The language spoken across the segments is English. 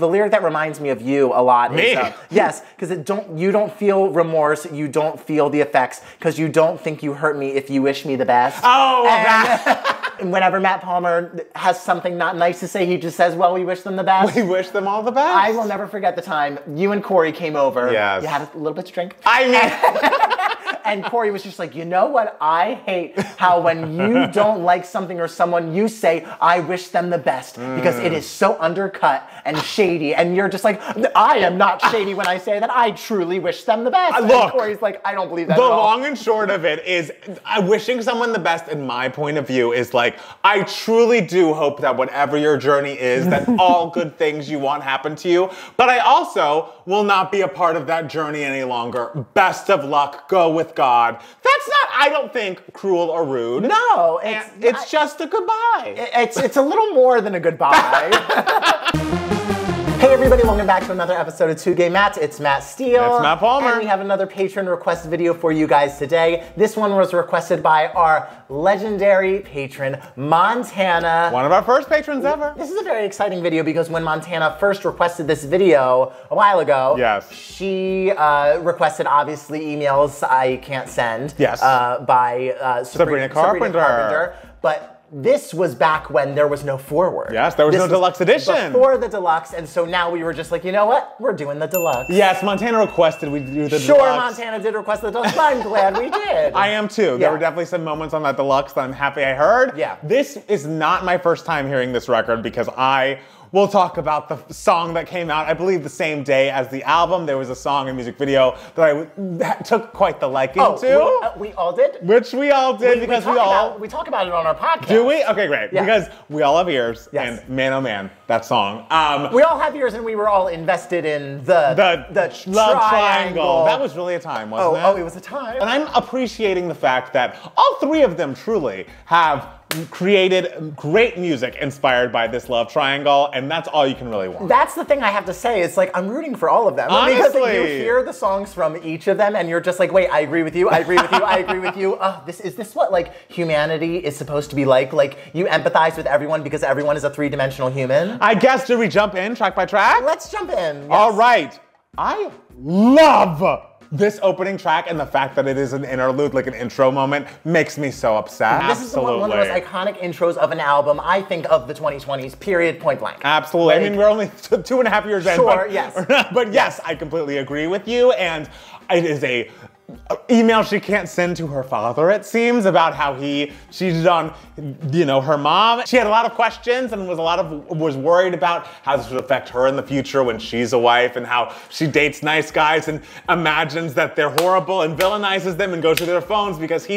The lyric that reminds me of you a lot Me? is, yes, because you don't feel remorse, you don't feel the effects, because you don't think you hurt me if you wish me the best. Oh, and whenever Matt Palmer has something not nice to say, he just says, well, we wish them the best. We wish them all the best. I will never forget the time you and Corey came over. Yes. You had a little bit to drink. I mean... And Corey was just like, you know what? I hate how when you don't like something or someone, you say, I wish them the best. Because it is so undercut and shady. And you're just like, I am not shady when I say that. I truly wish them the best. Look, and Corey's like, I don't believe that the at all. long and short of it is, wishing someone the best, in my point of view, is like, I truly do hope that whatever your journey is, that all good things you want happen to you. But I also will not be a part of that journey any longer. Best of luck. Go with God. That's not, I don't think, cruel or rude. No, it's just a goodbye. It's a little more than a goodbye. Hey everybody, welcome back to another episode of Two Gay Matts. It's Matt Steele. It's Matt Palmer. And we have another patron request video for you guys today. This one was requested by our legendary patron, Montana. One of our first patrons ever. This is a very exciting video because when Montana first requested this video a while ago, yes, she requested obviously emails I can't send. Yes. By Sabrina Carpenter. But this was back when there was no foreword. Yes, there was no deluxe edition. Before the deluxe, and so now we were just like, you know what? We're doing the deluxe. Yes, Montana requested we do the deluxe. Sure, Montana did request the deluxe, but I'm glad we did. I am too. Yeah. There were definitely some moments on that deluxe that I'm happy I heard. Yeah. This is not my first time hearing this record because we'll talk about the song that came out, I believe, the same day as the album. There was a song and music video that I took quite the liking to. We all did? Which we all did because we talk about it on our podcast. Do we? Okay, great. Yeah. Because we all have ears. Yes. And man, oh man, that song. We all have ears and we were all invested in the love triangle. That was really a time, wasn't it? Oh, it was a time. And I'm appreciating the fact that all three of them truly have created great music inspired by this love triangle, and that's all you can really want. That's the thing I have to say. It's like, I'm rooting for all of them. Honestly. Because you hear the songs from each of them, and you're just like, wait, I agree with you, I agree with you, I agree with you. Is this what, like, humanity is supposed to be like? Like, you empathize with everyone because everyone is a three-dimensional human? I guess, should we jump in track by track? Let's jump in. Yes. All right. I love this opening track, and the fact that it is an interlude, like an intro moment, makes me so upset. This is one of the most iconic intros of an album, I think, of the 2020s, period, point blank. Absolutely. Like, I mean, we're only 2.5 years in. Sure, yes. But yes, I completely agree with you, and it is a email she can't send to her father, it seems, about how he cheated on, her mom. She had a lot of questions and was worried about how this would affect her in the future when she's a wife, and how she dates nice guys and imagines that they're horrible and villainizes them and goes to their phones because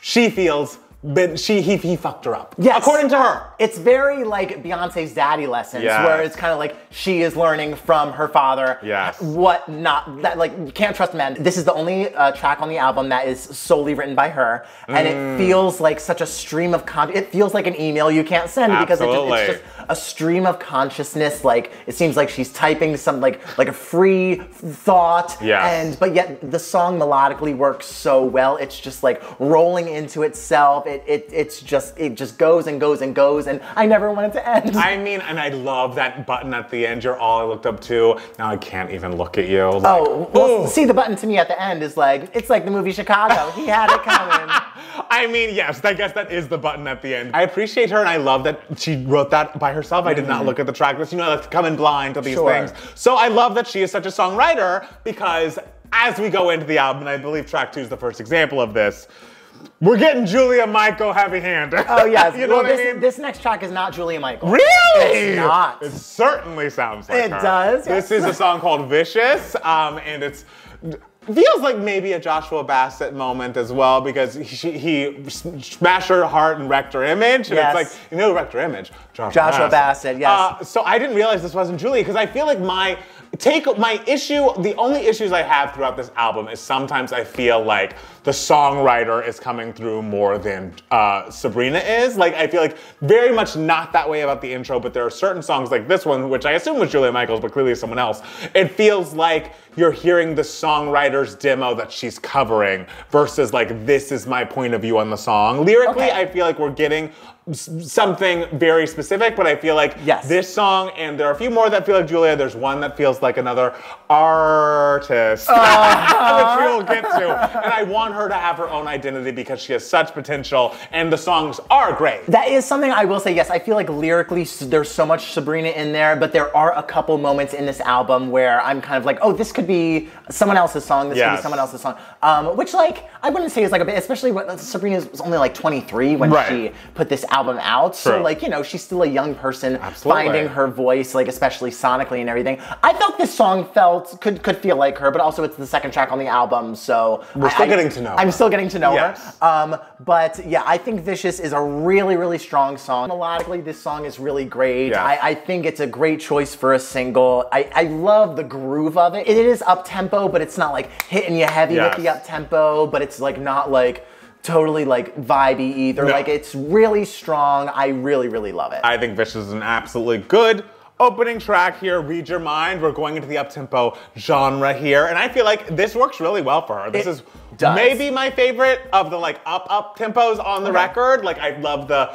she feels he fucked her up. Yes. According to her. It's very like Beyonce's daddy lessons, Yes. where it's kind of like she is learning from her father Yes. you can't trust men. This is the only track on the album that is solely written by her, and it feels like such a stream of it feels like an email you can't send because it's just a stream of consciousness. Like, it seems like she's typing some like a free thought, yes. but yet the song melodically works so well. It's just like rolling into itself. It just goes and goes and goes, and I never want it to end. I mean, and I love that button at the end. You're all I looked up to. Now I can't even look at you. Like, see, the button to me at the end is like, it's like the movie Chicago. He had it coming. I mean, yes, I guess that is the button at the end. I appreciate her, and I love that she wrote that by herself. I did not look at the track list. Like, come in blind to these things. So I love that she is such a songwriter, because as we go into the album, and I believe track 2 is the first example of this, we're getting Julia Michael heavy-handed. Oh, yes. You know what I mean? This next track is not Julia Michael. Really? It's not. It certainly sounds like her. It does. This is a song called Vicious, and it feels like maybe a Joshua Bassett moment as well, because he smashed her heart and wrecked her image. And it's like, wrecked her image? Joshua Bassett, yes. So I didn't realize this wasn't Julia, because I feel like the only issues I have throughout this album is sometimes I feel like the songwriter is coming through more than Sabrina is. Like, I feel like very much not that way about the intro, but there are certain songs like this one, which I assume was Julia Michaels, but clearly someone else. It feels like you're hearing the songwriter's demo that she's covering versus like, this is my point of view on the song. Lyrically, I feel like we're getting something very specific, but I feel like this song, and there are a few more that feel like Julia, there's one that feels like another artist, which we'll get to. And I want her to have her own identity because she has such potential, and the songs are great. That is something I will say, yes, I feel like lyrically there's so much Sabrina in there, but there are a couple moments in this album where I'm kind of like, oh, this could be someone else's song, this could be someone else's song. Which, like, I wouldn't say is like a bit, especially when Sabrina was only like 23 when she put this album out. So, like, you know, she's still a young person finding her voice, like, especially sonically and everything. I felt this song could feel like her, but also it's the second track on the album, so we're still getting to know her. I'm still getting to know her. But yeah, I think Vicious is a really, really strong song. Melodically, this song is really great. I think it's a great choice for a single. I love the groove of it. It is up-tempo, but it's not like hitting you heavy with the up-tempo, but it's like not like totally like vibey either. Like, it's really strong. I really, really love it. I think Vicious is an absolutely good opening track here. Read Your Mind. We're going into the up-tempo genre here, and I feel like this works really well for her. This is maybe my favorite of the like up tempos on the record. Like, I love the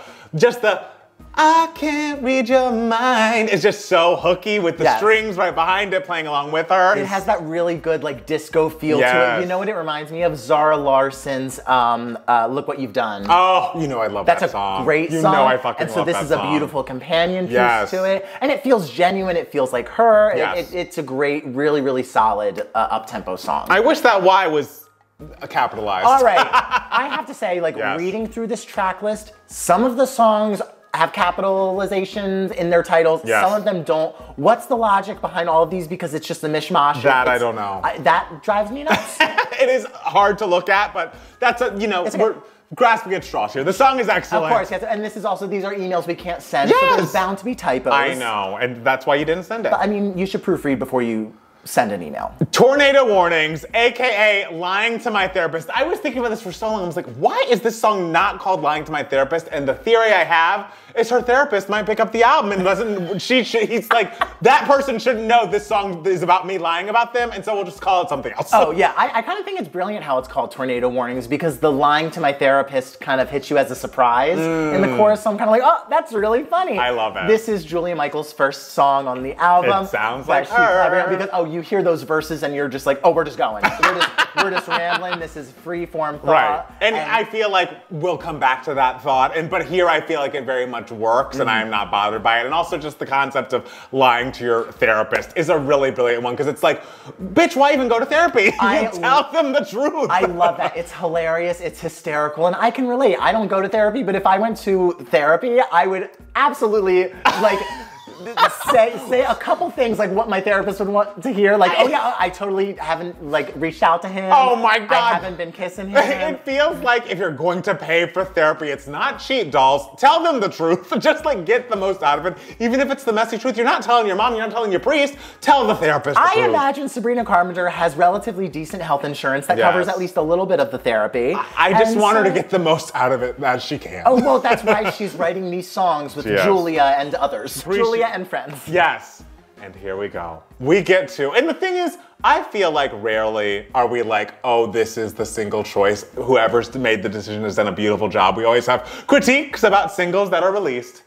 I can't read your mind. It's just so hooky with the strings right behind it playing along with her. It has that really good like disco feel to it. You know what it reminds me of? Zara Larsson's Look What You've Done. Oh, you know I love that song. That's a great song. You know I fucking love that song. And so this is a beautiful companion piece to it. And it feels genuine. It feels like her. It's a great, really, really solid up-tempo song. I wish that Y was capitalized. All right. I have to say, like, reading through this track list, some of the songs have capitalizations in their titles. Some of them don't. What's the logic behind all of these? Because it's just a mishmash. That I don't know. That drives me nuts. It is hard to look at, but that's we're grasping at straws here. The song is excellent. Of course, yes. And this is also, these are emails we can't send, so there's bound to be typos. I know, and that's why you didn't send it. But I mean, you should proofread before you send an email. Tornado Warnings, aka Lying to My Therapist. I was thinking about this for so long. I was like, why is this song not called Lying to My Therapist? And the theory I have is her therapist might pick up the album and he's like, that person shouldn't know this song is about me lying about them, and so we'll just call it something else. Oh yeah, I kind of think it's brilliant how it's called Tornado Warnings, because the Lying to My Therapist kind of hits you as a surprise in the chorus, so I'm kind of like, oh, that's really funny. I love it. This is Julia Michaels' first song on the album. It sounds like her. Because, you hear those verses and you're just like, oh, we're just going. We're just rambling. This is free-form thought. Right. And I feel like we'll come back to that thought. But here I feel like it very much works, and I am not bothered by it. And also just the concept of lying to your therapist is a really brilliant one, because it's like, bitch, why even go to therapy? You tell them the truth. I love that. It's hilarious. It's hysterical. And I can relate. I don't go to therapy, but if I went to therapy, I would absolutely like say a couple things like what my therapist would want to hear. Like, oh yeah, I totally haven't like reached out to him. Oh my God. I haven't been kissing him. It feels like if you're going to pay for therapy, it's not cheap, dolls. Tell them the truth. Just like get the most out of it. Even if it's the messy truth, you're not telling your mom, you're not telling your priest, tell the therapist the truth. I imagine Sabrina Carpenter has relatively decent health insurance that covers at least a little bit of the therapy. I just want her to get the most out of it as she can. Oh, well, that's why she's writing these songs with Julia and others. Julia and friends. Yes. And here we go. We get to, and the thing is, I feel like rarely are we like, oh, this is the single choice. Whoever's made the decision has done a beautiful job. We always have critiques about singles that are released.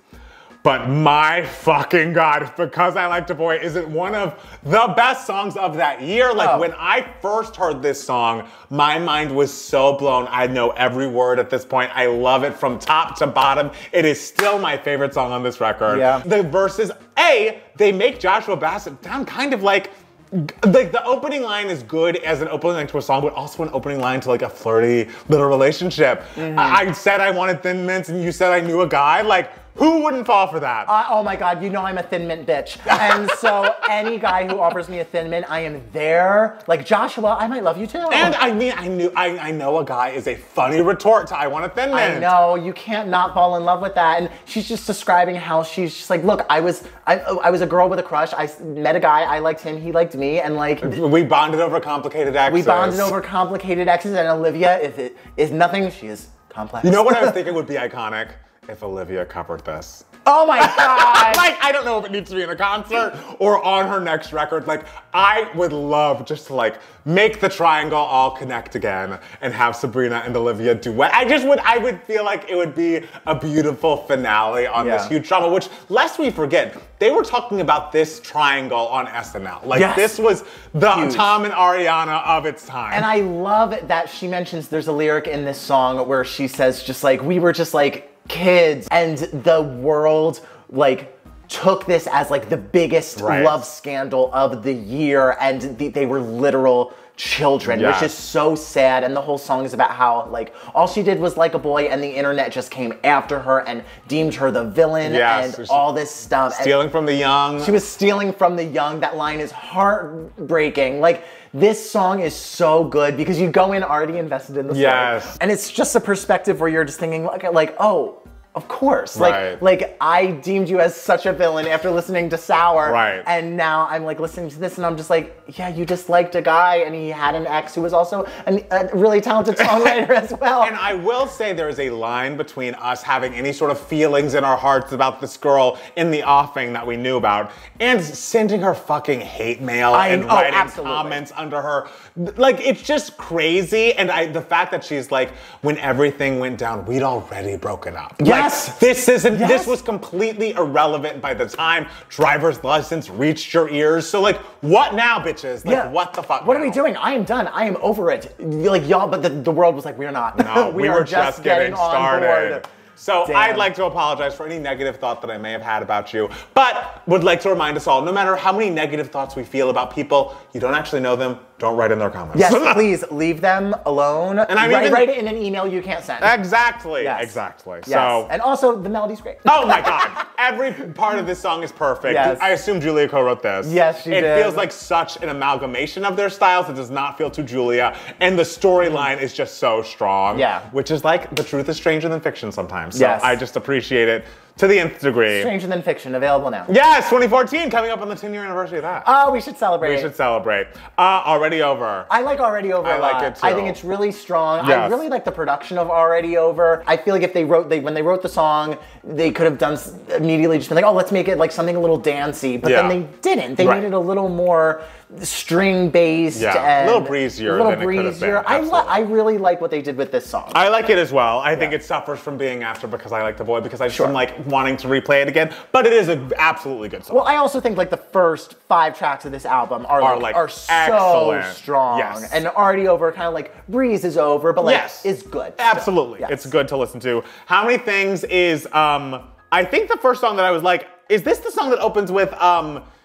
But my fucking God, Because I Liked a Boy isn't one of the best songs of that year. Like when I first heard this song, my mind was so blown. I know every word at this point. I love it from top to bottom. It is still my favorite song on this record. The verses, they make Joshua Bassett sound kind of like the opening line is good as an opening line to a song, but also an opening line to like a flirty little relationship. I said I wanted Thin Mints and you said I knew a guy. Like, who wouldn't fall for that? Oh my God, you know I'm a Thin Mint bitch. And so any guy who offers me a Thin Mint, I am there. Like, Joshua, I might love you too. And I mean, I know a guy is a funny retort to I want a Thin Mint. I know, you can't not fall in love with that. And she's just describing how she's just like, look, I was a girl with a crush. I met a guy, I liked him, he liked me, and like... We bonded over complicated exes. We bonded over complicated exes, and Olivia, if it is nothing, she is complex. You know what I was thinking would be iconic? If Olivia covered this. Oh my God. Like, I don't know if it needs to be in a concert or on her next record. Like, I would love just to like make the triangle all connect again and have Sabrina and Olivia duet. I would feel like it would be a beautiful finale on this huge drama, which, lest we forget, they were talking about this triangle on SNL. Like, this was the huge Tom and Ariana of its time. And I love that she mentions there's a lyric in this song where she says just like, we were just like kids, and the world like took this as like the biggest love scandal of the year, and they were literal children, which is so sad. And the whole song is about how like all she did was like a boy, and the internet just came after her and deemed her the villain and all this stuff. Stealing from the young. She was stealing from the young. That line is heartbreaking. Like, this song is so good because you go in already invested in the song. And it's just a perspective where you're just thinking like, oh, of course. Like I deemed you as such a villain after listening to Sour. And now I'm like listening to this and I'm just like, yeah, you just liked a guy and he had an ex who was also a really talented songwriter as well. And I will say there is a line between us having any sort of feelings in our hearts about this girl in the offing that we knew about and sending her fucking hate mail and writing comments under her. Like, it's just crazy. And the fact that she's like, when everything went down, we'd already broken up. This was completely irrelevant by the time driver's license reached your ears. So like, what now, bitches? Like, what the fuck? What are we doing? I am done. I am over it. Like, y'all, but the world was like, we're not. No, we were just getting started. On board. So I'd like to apologize for any negative thought that I may have had about you, but would like to remind us all, no matter how many negative thoughts we feel about people, you don't actually know them, don't write in their comments. Yes, please leave them alone. And write it in an email you can't send. Exactly, exactly. Yes. So, and also the melody's great. Oh my God, every part of this song is perfect. I assume Julia co-wrote this. Yes, she did. It feels like such an amalgamation of their styles. It does not feel too Julia, and the storyline is just so strong. Which is like, the truth is stranger than fiction sometimes. So I just appreciate it to the nth degree. Stranger Than Fiction, available now. Yes, 2014, coming up on the 10-year anniversary of that. Oh, we should celebrate. We should celebrate. Already Over. I like Already Over a lot. I like it too. I think it's really strong. I really like the production of Already Over. I feel like if when they wrote the song, they could have done immediately just been like, oh, let's make it like something a little dancey. But then they didn't. They made it a little more string-based and a little breezier than it could have been. I really like what they did with this song. I like it as well. I think it suffers from being after Because I Like the Boy, because I just am like wanting to replay it again, but it is an absolutely good song. Well, I also think like the first 5 tracks of this album are so strong. And Already Over kind of like breezes over, but like is good. Absolutely. It's good to listen to. How Many Things is, I think the first song that I was like, is this the song that opens with,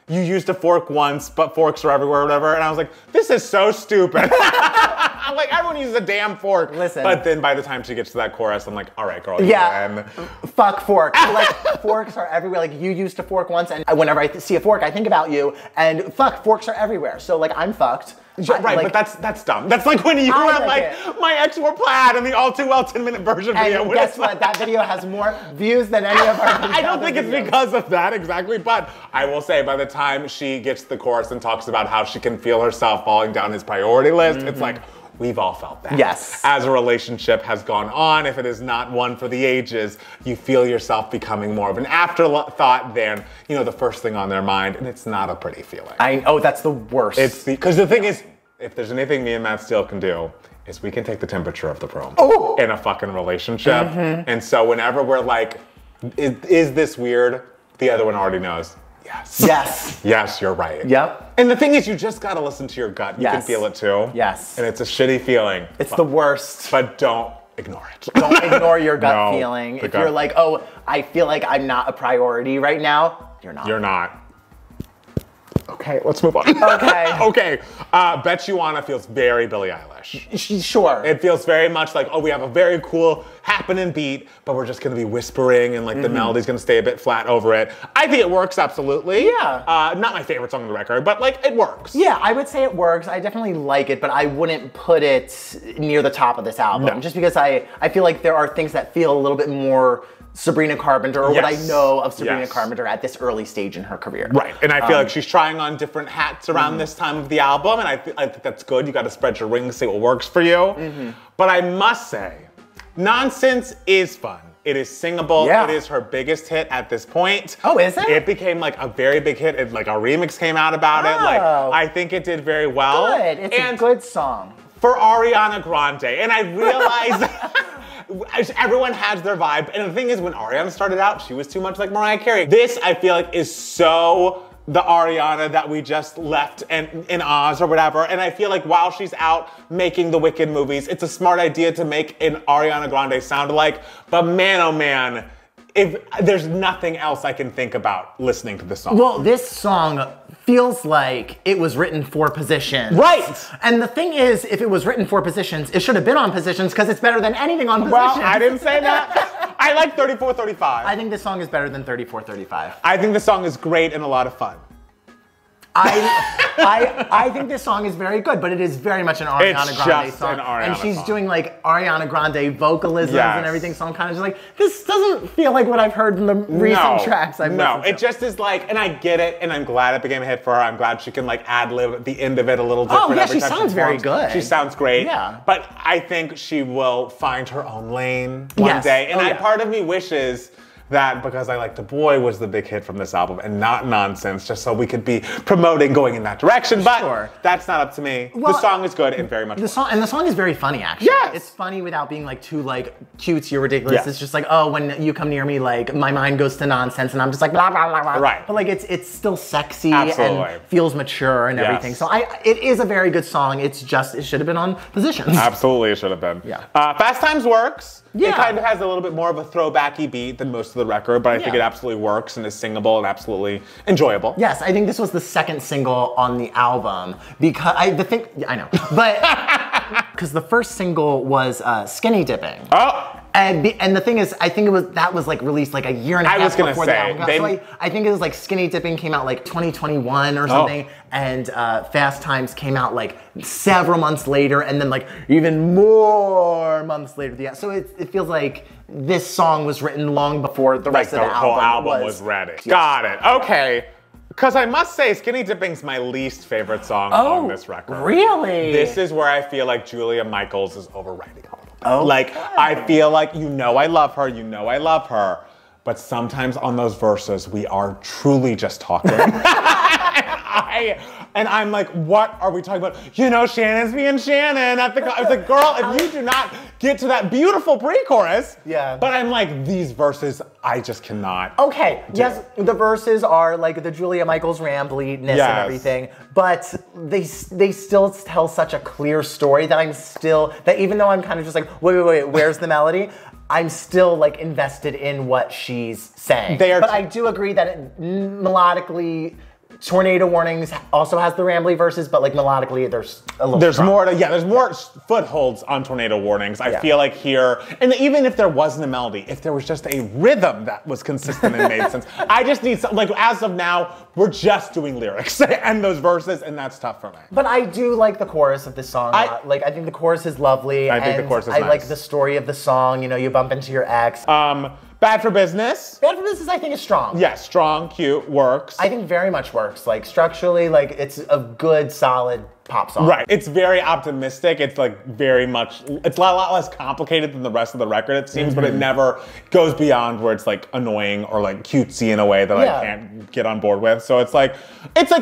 you used a fork once, but forks are everywhere or whatever? And I was like, this is so stupid. I'm like, everyone uses a damn fork. Listen. But then by the time she gets to that chorus, I'm like, all right, girl. Fuck forks. Like, forks are everywhere. Like, you used a fork once, and whenever I see a fork, I think about you. And fuck, forks are everywhere. So like, I'm fucked. But that's dumb. That's like when you were like, my ex wore plaid and the All Too Well 10-minute version video. And guess what? That video has more views than any of our I don't think it's because of that exactly, but I will say by the time she gets to the chorus and talks about how she can feel herself falling down his priority list, it's like, we've all felt that. Yes. As a relationship has gone on, if it is not one for the ages, you feel yourself becoming more of an afterthought than, the first thing on their mind, and it's not a pretty feeling. That's the worst. Because the thing is, if there's anything me and Matt Steele can do, is we can take the temperature of the room in a fucking relationship. And so whenever we're like, is this weird? The other one already knows. Yes. Yes, you're right. Yep. And the thing is, you just gotta listen to your gut. You can feel it too. Yes. And it's a shitty feeling. It's the worst. But don't ignore it. Don't ignore your gut feeling. If you're like, oh, I feel like I'm not a priority right now, you're not. You're not. Okay, let's move on. Okay. Bet You Wanna feels very Billie Eilish. Sure. It feels very much like, oh, we have a very cool happening beat, but we're just gonna be whispering and like the melody's gonna stay a bit flat over it. I think it works, absolutely. Not my favorite song on the record, but like, it works. Yeah, I would say it works. I definitely like it, but I wouldn't put it near the top of this album. Just because I feel like there are things that feel a little bit more Sabrina Carpenter, or what I know of Sabrina Carpenter at this early stage in her career. Right, and I feel like she's trying on different hats around this time of the album, and I think that's good. You gotta spread your wings, see what works for you. But I must say, Nonsense is fun. It is singable. Yeah. It is her biggest hit at this point. Oh, is it? It became like a very big hit. Like a remix came out about it. Like I think it did very well. Good. It's a good song. For Ariana Grande. And I realize everyone has their vibe. And the thing is, when Ariana started out, she was too much like Mariah Carey. This, I feel like, is so the Ariana that we just left in Oz or whatever. And I feel like while she's out making the Wicked movies, it's a smart idea to make an Ariana Grande sound alike. But man, oh man, if there's nothing else I can think about listening to this song. Well, this song feels like it was written for positions. Right. And the thing is, if it was written for positions, it should have been on positions because it's better than anything on positions. Well, I didn't say that. I like 34-35. I think this song is better than 34-35. I think the song is great and a lot of fun. I think this song is very good, but it is very much an Ariana Grande song. And she's doing like Ariana Grande vocalisms and everything, so I'm kind of just like, this doesn't feel like what I've heard in the recent tracks I've listened to. It just is like, and I get it, and I'm glad it became a hit for her. I'm glad she can like ad-lib at the end of it a little different. Oh yeah, she sounds very good. She sounds great. Yeah. But I think she will find her own lane one day. And part of me wishes that Because I Like the Boy was the big hit from this album and not Nonsense, just so we could be promoting going in that direction. But that's not up to me. Well, the song is good and very much fun. The song is very funny, actually. Yes. It's funny without being like too like cutesy or ridiculous. Yes. It's just like, oh, when you come near me, like my mind goes to nonsense and I'm just like blah blah blah blah. Right. But like it's still sexy and feels mature and everything. So it is a very good song. It's just it should have been on positions. Absolutely, it should have been. Yeah. Fast Times works. Yeah. It kind of has a little bit more of a throwbacky beat than most of the record, but I think it absolutely works and is singable and absolutely enjoyable. Yes, I think this was the second single on the album because I know, but because the first single was Skinny Dipping. Oh. And the thing is, I think that was like released like a year and a half before the album. So I think it was like Skinny Dipping came out like 2021 or something, and Fast Times came out like several months later, and then like even more months later. Yeah, so it feels like this song was written long before the rest of the whole album was ready. Yes. Got it. Okay. Because I must say, Skinny Dipping's my least favorite song on this record. Really? This is where I feel like Julia Michaels is overwriting a little bit. Like, I feel like, I love her, but sometimes on those verses, we are truly just talking. And I'm like, what are we talking about? Shannon's being Shannon at the. I was like, girl, if you do not get to that beautiful pre-chorus. Yeah. But I'm like, these verses, I just cannot. Okay. Yes, the verses are like the Julia Michaels rambliness and everything, but they still tell such a clear story that even though I'm kind of just like, wait, where's the melody? I'm still like invested in what she's saying. But I do agree that melodically, Tornado Warnings also has the rambly verses, but like melodically, there's a little. There's more footholds on Tornado Warnings. I feel like here, and even if there wasn't a melody, if there was just a rhythm that was consistent and made sense, I just need some. Like as of now, we're just doing lyrics and those verses, and that's tough for me. But I do like the chorus of this song. I think the chorus is lovely. I think the chorus is nice. I like the story of the song. You bump into your ex. Bad for Business. Bad for Business, I think, is strong. Yes, strong, cute, works. I think very much works. Like structurally, like it's a good, solid pop song. Right. It's very optimistic. It's like very much, it's a lot less complicated than the rest of the record, it seems, but it never goes beyond where it's like annoying or like cutesy in a way that I can't get on board with. So it's like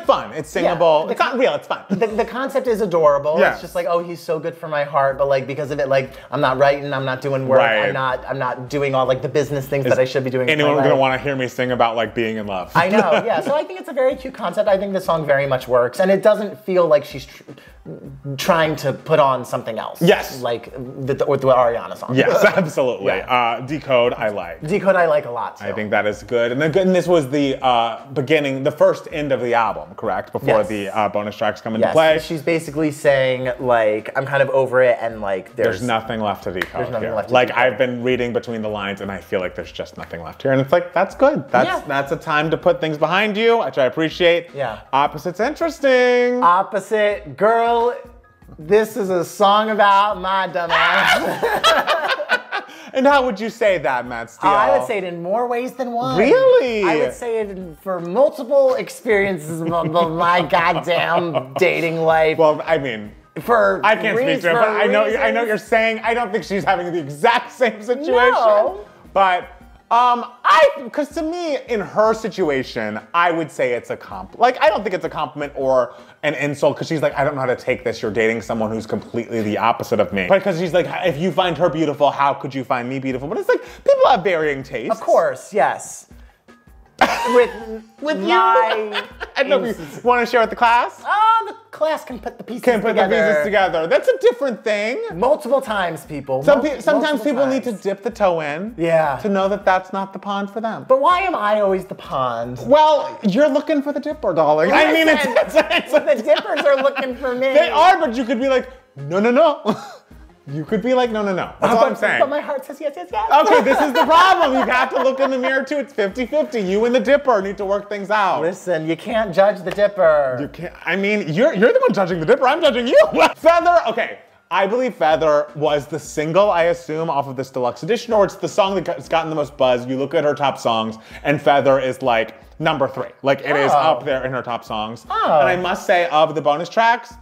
fun. It's singable. It's not real. It's fun. The concept is adorable. Yes. It's just like, oh, he's so good for my heart, but like because of it, like I'm not writing, I'm not doing work, I'm not doing all like the business things that I should be doing. Anyone gonna want to hear me sing about like being in love? I know, yeah. So I think it's a very cute concept. I think the song very much works, and it doesn't feel like she's trying to put on something else. Yes. Like the Ariana song. Yes, absolutely. Decode, I like. Decode, I like a lot, too. I think that is good. And this was the beginning, the first end of the album, correct? Before the bonus tracks come into play. She's basically saying, like, I'm kind of over it, and like there's nothing left to decode. There's nothing left to like, decode. I've been reading between the lines, and I feel like there's just nothing left here. And it's like, that's good. That's a time to put things behind you, which I appreciate. Yeah. Opposite's interesting. Opposite, girl, this is a song about my dumbass. And how would you say that, Matt Steele? I would say it in more ways than one. Really? I would say it for multiple experiences of my goddamn dating life. Well, I mean, I can't speak to it, but I know you're saying I don't think she's having the exact same situation. No. But because to me, in her situation, I would say it's a like, I don't think it's a compliment or an insult, because she's like, I don't know how to take this. You're dating someone who's completely the opposite of me. But because she's like, if you find her beautiful, how could you find me beautiful? But it's like, people have varying tastes. Of course, yes. with my... I know you want to share with the class? Oh, the class can put the pieces together. That's a different thing. Multiple times, people. Sometimes people need to dip the toe in. Yeah. To know that that's not the pond for them. But why am I always the pond? Well, you're looking for the dipper, darling. Listen, I mean, the dippers are looking for me. They are, but you could be like, no, no, no. You could be like, no, no, no. That's all I'm saying. But my heart says yes, yes, yes. Okay, this is the problem. You have to look in the mirror too. It's 50-50. You and the dipper need to work things out. Listen, you can't judge the dipper. You can't. I mean, you're the one judging the dipper. I'm judging you. Feather. Okay. I believe Feather was the single, I assume, off of this deluxe edition, or it's the song that's gotten the most buzz. You look at her top songs, and Feather is like number 3. Like, it is up there in her top songs. Oh. And I must say, of the bonus tracks,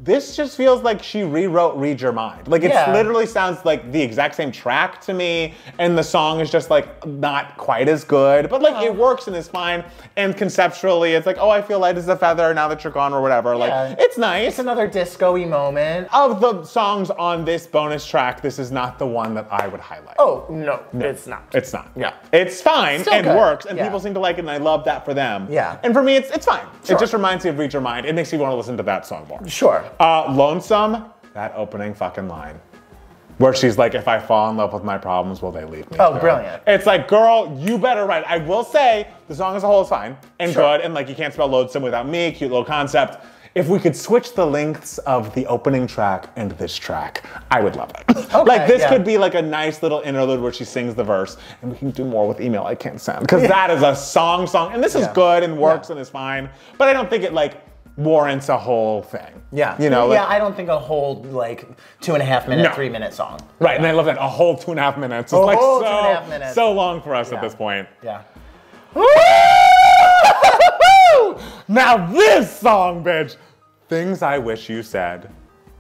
this just feels like she rewrote Read Your Mind. Like, it literally sounds like the exact same track to me, and the song is just like not quite as good, but like it works and is fine. And conceptually, it's like, oh, I feel light as a feather now that you're gone, or whatever. Like, it's nice. It's another disco-y moment. Of the songs on this bonus track, this is not the one that I would highlight. Oh, no, it's not. It's not. Yeah. It's fine Still and good. works, and people seem to like it, and I love that for them. Yeah. And for me, it's fine. Sure. It just reminds me of Read Your Mind. It makes me want to listen to that song more. Sure. Lonesome, that opening fucking line. Where she's like, if I fall in love with my problems, will they leave me? Oh, brilliant. It's like, girl, you better write. I will say, the song as a whole is fine and good, and like, you can't spell loadsome without me, cute little concept. If we could switch the lengths of the opening track and this track, I would love it. Okay, like, this could be like a nice little interlude where she sings the verse, and we can do more with Email I Can't Send, because that is a song, and this is good and works and is fine, but I don't think it like warrants a whole thing. Yeah. You know, like, I don't think a whole like 2.5 minute, 3 minute song. Right, and I love that, a whole 2.5 minutes. It's like 2.5 minutes. So long for us at this point. Yeah. Now this song, bitch. Things I Wish You Said.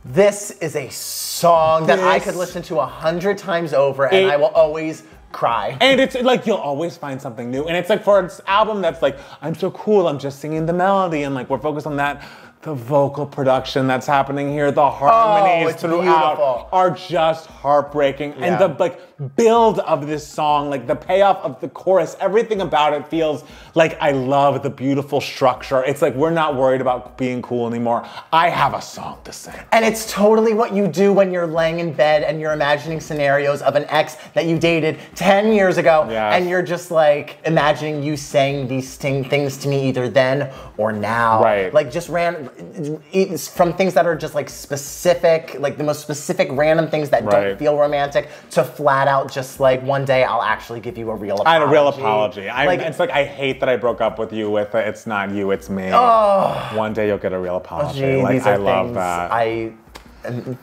This is a song that I could listen to 100 times over, and I will always cry. And it's like, you'll always find something new. And it's like, for an album that's like, I'm so cool, I'm just singing the melody, and like, we're focused on that. The vocal production that's happening here, the harmonies throughout are just heartbreaking. And the like build of this song, like the payoff of the chorus, everything about it feels like I love the beautiful structure. It's like, we're not worried about being cool anymore. I have a song to sing. And it's totally what you do when you're laying in bed and you're imagining scenarios of an ex that you dated 10 years ago. And you're just like imagining you saying these things to me either then or now. Right. Like just from things that are just like specific, like the most specific random things that don't feel romantic, to flat out just like, one day I'll actually give you a real apology. I had a real apology. It's like, I hate that I broke up with you with it's not you, it's me. One day you'll get a real apology. Like, I love that. I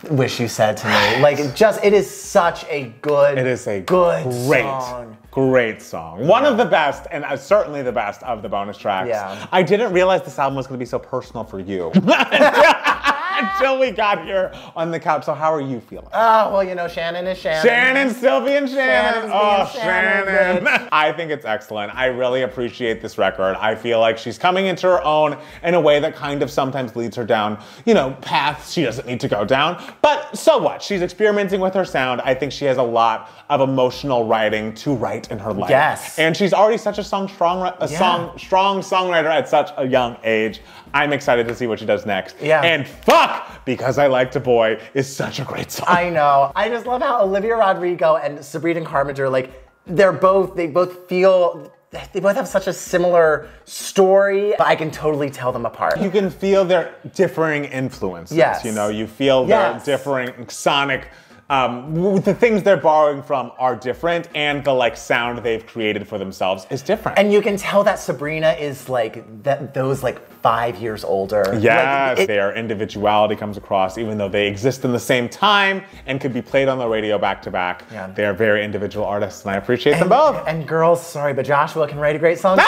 wish you said to me. Like, it is such a good, song. Great song. One of the best, and certainly the best of the bonus tracks. Yeah. I didn't realize this album was going to be so personal for you. Until we got here on the couch. So how are you feeling? Oh, well, you know, Shannon is Shannon. Shannon, Sylvie, and Shannon. Shannon. I think it's excellent. I really appreciate this record. I feel like she's coming into her own in a way that kind of sometimes leads her down, you know, paths she doesn't need to go down. But so what? She's experimenting with her sound. I think she has a lot of emotional writing to write in her life. Yes. And she's already such a strong songwriter at such a young age. I'm excited to see what she does next. Yeah. And fuck, Because I Liked a Boy is such a great song. I know. I just love how Olivia Rodrigo and Sabrina Carpenter, like, they both have such a similar story, but I can totally tell them apart. You can feel their differing influences. Yes. You know, you feel their differing sonic, the things they're borrowing from are different, and the like sound they've created for themselves is different. And you can tell that Sabrina is like those like 5 years older. Yes, their individuality comes across, even though they exist in the same time and could be played on the radio back to back. Yeah. They are very individual artists, and I appreciate them both. And girls, sorry, but Joshua can write a great song.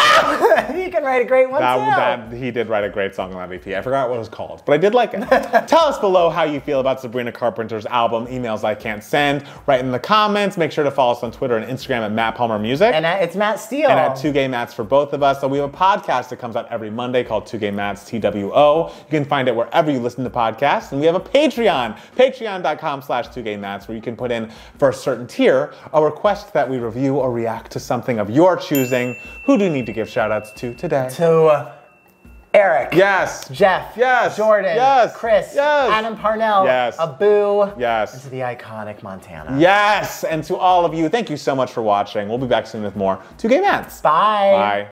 He can write a great one too. He did write a great song on that EP. I forgot what it was called, but I did like it. Tell us below how you feel about Sabrina Carpenter's album, Emails I Can't Send. Write in the comments. Make sure to follow us on Twitter and Instagram at Matt Palmer Music. And it's Matt Steele. And at 2 Gay Matts for both of us. So we have a podcast that comes out every Monday called 2 Gay Matts, TWO. You can find it wherever you listen to podcasts. And we have a Patreon, patreon.com/2gaymats, where you can put in for a certain tier a request that we review or react to something of your choosing. Who do you need to give shout outs to today? To Eric. Yes. Jeff. Yes. Jordan. Yes. Chris. Yes. Adam Parnell. Yes. Abu. Yes. And to the iconic Montana. Yes. And to all of you, thank you so much for watching. We'll be back soon with more 2 Gay Matts. Bye. Bye.